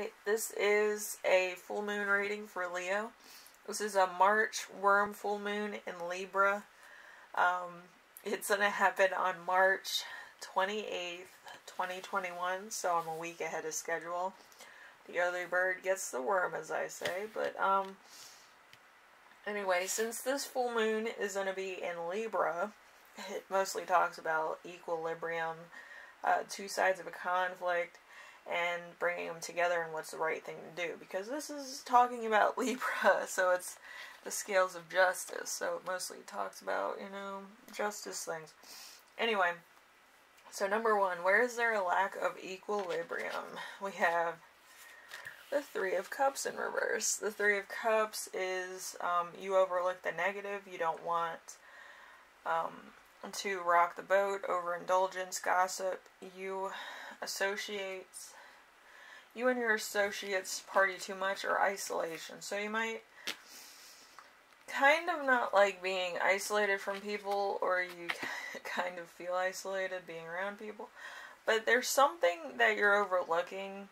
Alright, this is a full moon reading for Leo. This is a March worm full moon in Libra. It's going to happen on March 28th, 2021, so I'm a week ahead of schedule. The early bird gets the worm, as I say, but anyway, since this full moon is going to be in Libra, it mostly talks about equilibrium, two sides of a conflict, and bringing them together and what's the right thing to do, because this is talking about Libra, so it's the scales of justice, so it mostly talks about, you know, justice things. Anyway, so number one, where is there a lack of equilibrium? We have the Three of Cups in reverse. The Three of Cups is you overlook the negative. You don't want to rock the boat, overindulgence, gossip. You and your associates party too much, or isolation. So you might kind of not like being isolated from people, or you kind of feel isolated being around people. But there's something that you're overlooking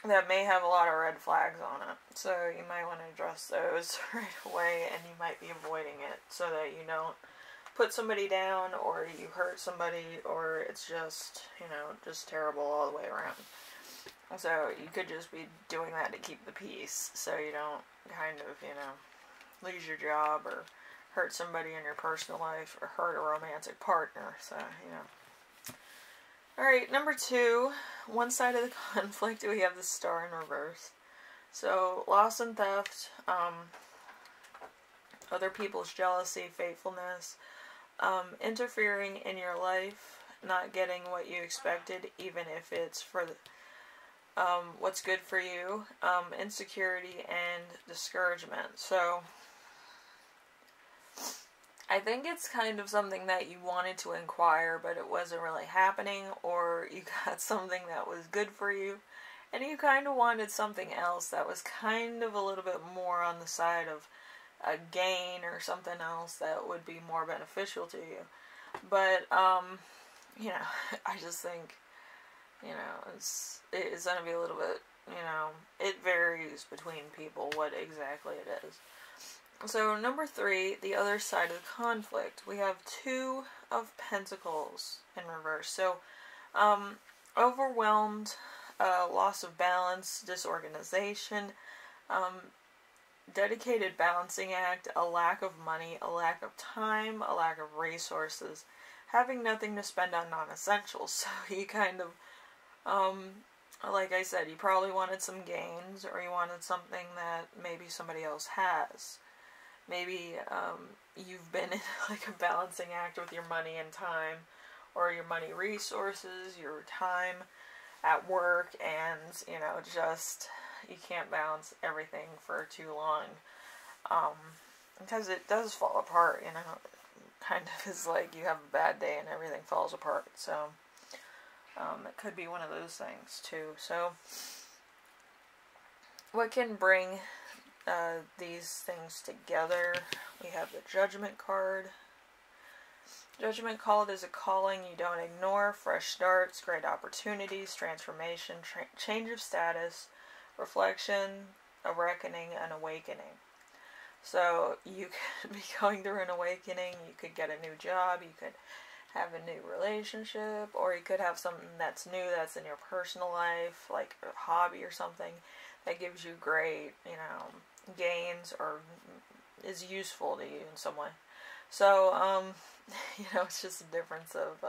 that may have a lot of red flags on it. So you might want to address those right away, and you might be avoiding it so that you don't put somebody down, or you hurt somebody, or it's just, you know, just terrible all the way around. So you could just be doing that to keep the peace, so you don't kind of, you know, lose your job, or hurt somebody in your personal life, or hurt a romantic partner, so, you know. Alright, number two, one side of the conflict, we have the Star in reverse. So, loss and theft, other people's jealousy, faithfulness, interfering in your life, not getting what you expected, even if it's for the, what's good for you, insecurity, and discouragement. So, I think it's kind of something that you wanted to inquire, but it wasn't really happening, or you got something that was good for you, and you kind of wanted something else that was kind of a little bit more on the side of a gain, or something else that would be more beneficial to you. But, you know, I just think, you know, it's going to be a little bit, you know, it varies between people what exactly it is. So, number three, the other side of the conflict. We have Two of Pentacles in reverse. So, overwhelmed, loss of balance, disorganization, dedicated balancing act, a lack of money, a lack of time, a lack of resources, having nothing to spend on non-essentials. So, you kind of, like I said, you probably wanted some gains, or you wanted something that maybe somebody else has. Maybe you've been in like a balancing act with your money and time, or your money resources, your time at work, and, you know, just, you can't balance everything for too long, because it does fall apart, you know. It kind of is like you have a bad day and everything falls apart, so it could be one of those things too. So what can bring these things together? We have the Judgment card. Judgment called is a calling you don't ignore, fresh starts, great opportunities, transformation, change of status, reflection, a reckoning, an awakening. So you could be going through an awakening, you could get a new job, you could have a new relationship, or you could have something that's new that's in your personal life, like a hobby or something that gives you great, you know, gains, or is useful to you in some way. So, you know, it's just a difference of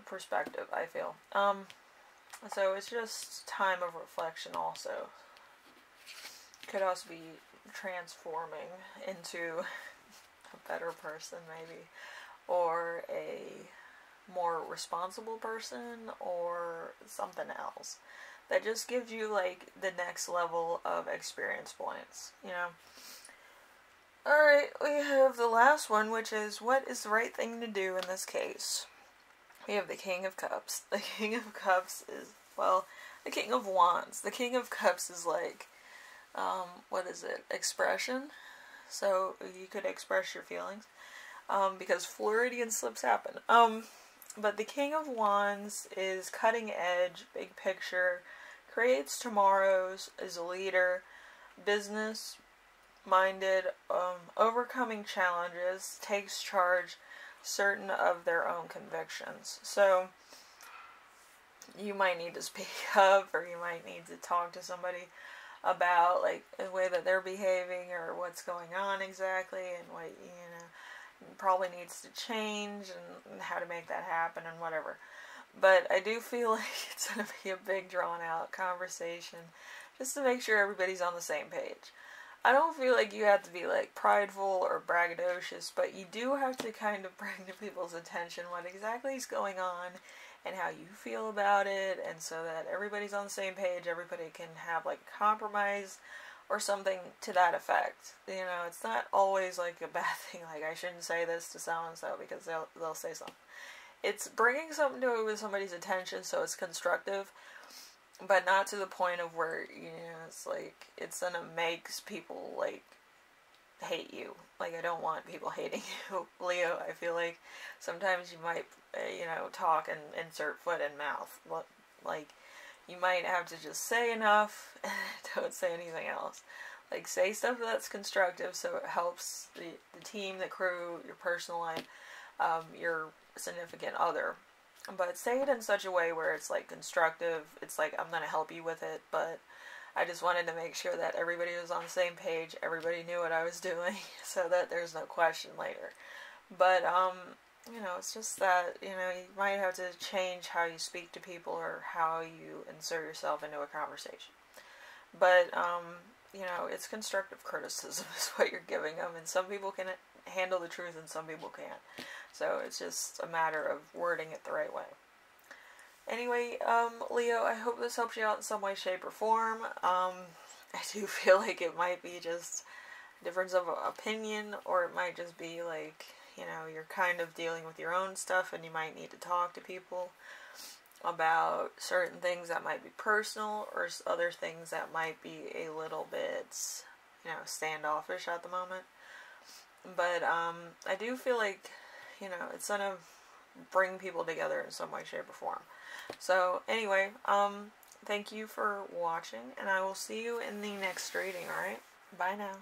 perspective, I feel. So it's just time of reflection also. Could also be transforming into a better person, maybe, or a more responsible person, or something else that just gives you like the next level of experience points, you know. Alright, we have the last one, which is, what is the right thing to do in this case? We have the King of Cups. The King of Cups is, well, the King of Wands. The King of Cups is like, what is it? Expression. So you could express your feelings, because Floridian slips happen. But the King of Wands is cutting edge, big picture, creates tomorrow's, is a leader, business-minded, overcoming challenges, takes charge, certain of their own convictions. So you might need to speak up, or you might need to talk to somebody about like the way that they're behaving or what's going on exactly, and what probably needs to change, and how to make that happen, and whatever. But I do feel like it's going to be a big drawn out conversation just to make sure everybody's on the same page. I don't feel like you have to be like prideful or braggadocious, but you do have to kind of bring to people's attention what exactly is going on and how you feel about it, and so that everybody's on the same page, everybody can have like a compromise or something to that effect. It's not always like a bad thing, like I shouldn't say this to so-and-so because they'll say something. It's bringing something to somebody's attention so it's constructive, but not to the point of where, it's like, it's gonna make people like hate you. Like, I don't want people hating you, Leo. I feel like sometimes you might, talk and insert foot in mouth. Like, you might have to just say enough and don't say anything else. Like, say stuff that's constructive so it helps the team, the crew, your personal life, your significant other. But say it in such a way where it's like constructive. It's like, I'm going to help you with it, but I just wanted to make sure that everybody was on the same page, everybody knew what I was doing, so that there's no question later. But, it's just that, you might have to change how you speak to people or how you insert yourself into a conversation. But, it's constructive criticism is what you're giving them, and some people can handle the truth and some people can't. So it's just a matter of wording it the right way. Anyway, Leo, I hope this helps you out in some way, shape, or form. I do feel like it might be just a difference of opinion, or it might just be like, you're kind of dealing with your own stuff and you might need to talk to people about certain things that might be personal, or other things that might be a little bit, standoffish at the moment. But, I do feel like, it's going to bring people together in some way, shape, or form. So, anyway, thank you for watching, and I will see you in the next reading, alright? Bye now.